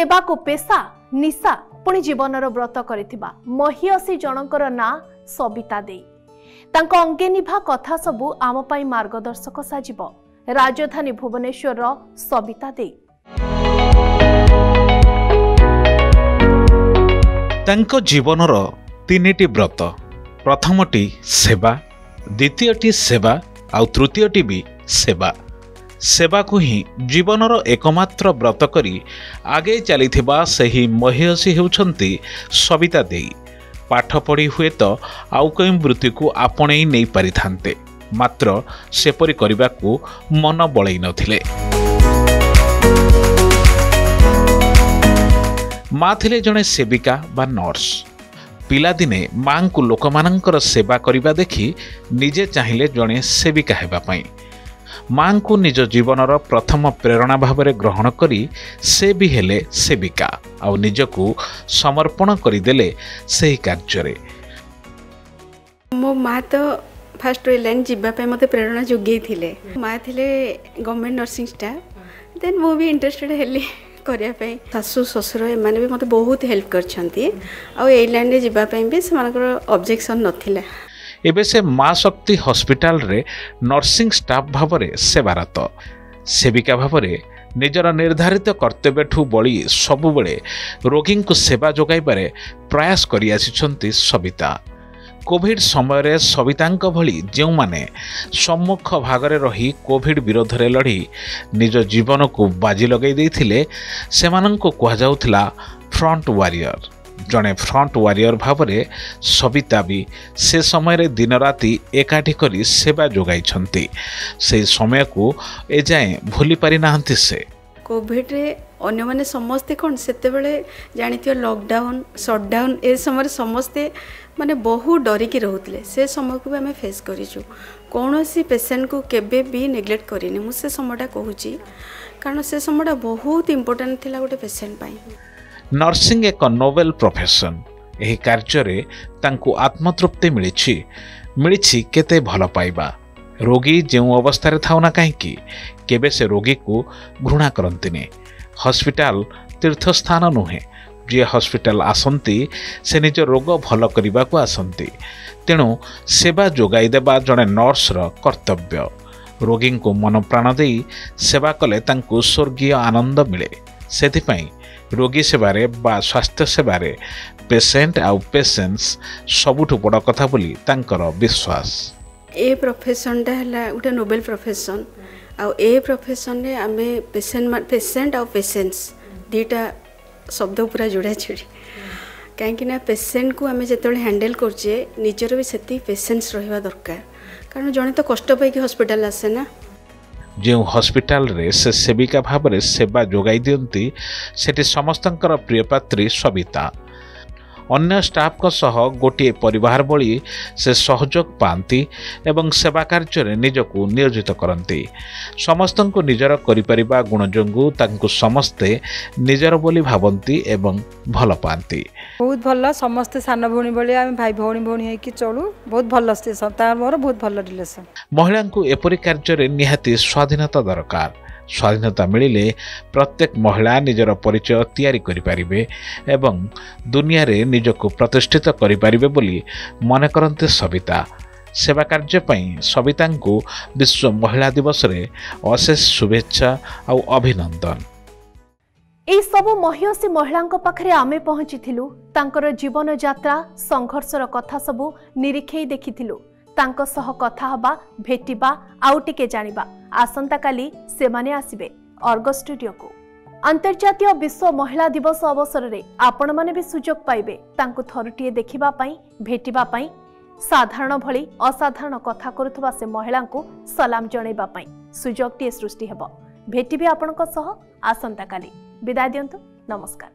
सेवा को पेशा निशा पुणी जीवनर व्रत करिथिबा महियसी जनकर ना सबिता देई तांको अंगे निभा कथा सबु आम पाई मार्गदर्शक साजिब राजधानी भुवनेश्वर सबिता देई तांको जीवनर तीनिटी व्रत प्रथमटी सेवा द्वितीयटी सेवा आउ तृतीयटी भी सेवा सेवा को ही जीवनर एकमात्र व्रत करी आगे चलीथिबा सही महियसी हेउछंती सबिता देई पाठ पढ़ी हुए तो आउ कई वृत्ति को आपणे नहीं पारि थांते मात्र सेपरी करने को मन बलई नथिले। माँ थिले जड़े सेविका बा नर्स पिलादिने माँ को लोकमानंकर सेवा करने देखि निजे चाहिए जड़े सेविका हेबापाई माँ को निज जीवनर प्रथम प्रेरणा भाव ग्रहण करी से भी हेले सेविका आउ निजको समर्पण करदेले सही कार्य मो माँ तो फास्ट लाइन जीवाई मत प्रेरणा जोगे थिले माँ थिले गवर्नमेंट नर्सिंग स्टाफ देन मु भी इंटरेस्टेड हेली करने शाशु शशुर एमाने भी मत बहुत हेल्प करछंती आ ए लाइन रे जीवाई भी से ऑब्जेक्शन नथिला। एबे से माँ शक्ति हॉस्पिटल रे नर्सिंग स्टाफ भावरे सेवारत सेविका भावरे निजर निर्धारित कर्तव्य ठू बड़ी सबुबले रोगी को सेवा जोगाइबारे प्रयास करि आसिछंती सबिता। कोविड समय सबितांक भली जो माने सम्मुख भागरे रही कोविड विरोध रे लड़ी निज जीवन को बाजी लगै दैथिले सेमानंको कुहा जाउथला फ्रंट वॉरियर जड़े फ्रंट वॉरियर भावरे सबिता भी से समय दिन राति एकाठी करी सेवा जोगाई से समय को एजाए भूली पारि नाहंती से कोविड रे अन्य माने समस्ते कौन से जानी लॉकडाउन शटडाउन ए समय समस्ते माने बहुत डरिकी रोते से समय को भी आम फेस करूँ कौन सी पेसेंट को केबे भी नेग्लेक्ट करेनि मु से समयटा कहूँ कारण से समयटा बहुत इंपोर्टेंट थिला गोटे पेसेंट पाई। नर्सिंग एक नोवेल प्रोफेशन एही कार्य तांकु आत्मतृप्ति मिली केते भल पाइबा रोगी जो अवस्था थाउना कहीं केबे से रोगी को घृणा करंतिनी हॉस्पिटल तीर्थस्थान नुहे जी हॉस्पिटल आसंती से निज रोग भल करने को आसंती तेणु सेवा जोगाई देबा जड़े नर्सर कर्तव्य रोगी को मन प्राण दे सेवा कले तांकु स्वर्गीय आनंद मिले सेथिपाई रोगी सेवारे बा स्वास्थ्य सेवारे पेसेंट आउ पेशेंस सबुठु बड़ कथा बोली तांकर विश्वास। ए प्रोफेशन है गोटे नोबेल प्रोफेशन आउ ए प्रोफेशन रे आमे पेसेंट आउ पेशेंस दीटा शब्द पूरा जोड़ा छुड़ी कहीं पेसेंट को आम जो हैंडल करचे निजर भी से पेशेंस रहा दरकार कारण जड़े तो कष्ट पाई हॉस्पिटल आसे ना जो हॉस्पिटल रे से सेविका भाव में सेवा जोगाई दियंती सेठी समस्तंकर प्रियपात्री सबिता अन्य स्टाफ को सह गोटे परिवार बड़ी से सहयोग पाती एवं सेवा कार्य निजको नियोजित करती समस्त को निजर करिपरिबा गुण जोगु तांको समस्ते निजर बोली भावंती एवं भल पाती बहुत भल समस्ते सान भौणी भाई आम भाई भौणी भौणी होइकी चलू बहुत भल से तार मोर बहुत भल रिलेशन महिला को एपरी कार्य निहाती स्वाधीनता दरकार स्वाधीनता मिलिले प्रत्येक महिला निजर परिचय तैयारी करिपारिबे एवं दुनिया रे निजको प्रतिष्ठित करिपारिबे बोली मन करते सबिता सेवा कार्य पई सबितांको विश्व महिला दिवस रे अशेष शुभेच्छा और अभिनंदन। ए सब महियसी महिलांक पाखरे आमे पहुंचिथिलु तांकर जीवन यात्रा संघर्षर कथा सबु निरीक्षे देखिथिलु तांको सह कथा हबा भेटिबा आउ टिके जानिबा आसंता काली सेमाने आसिबे अर्गो स्टूडियो को अंतर्जातीय विश्व महिला दिवस अवसर रे आपण माने भी सुजोग पाइबे तांको थरुटिए देखिबा पई भेटिबा पई साधारण भली असाधारण कथा करुथबा से महिला को सलाम जणैबा पई सुजोगटिए सृष्टि हेबो भेटिबे आपणक सह आसंता काली विदाय दियंतु नमस्कार।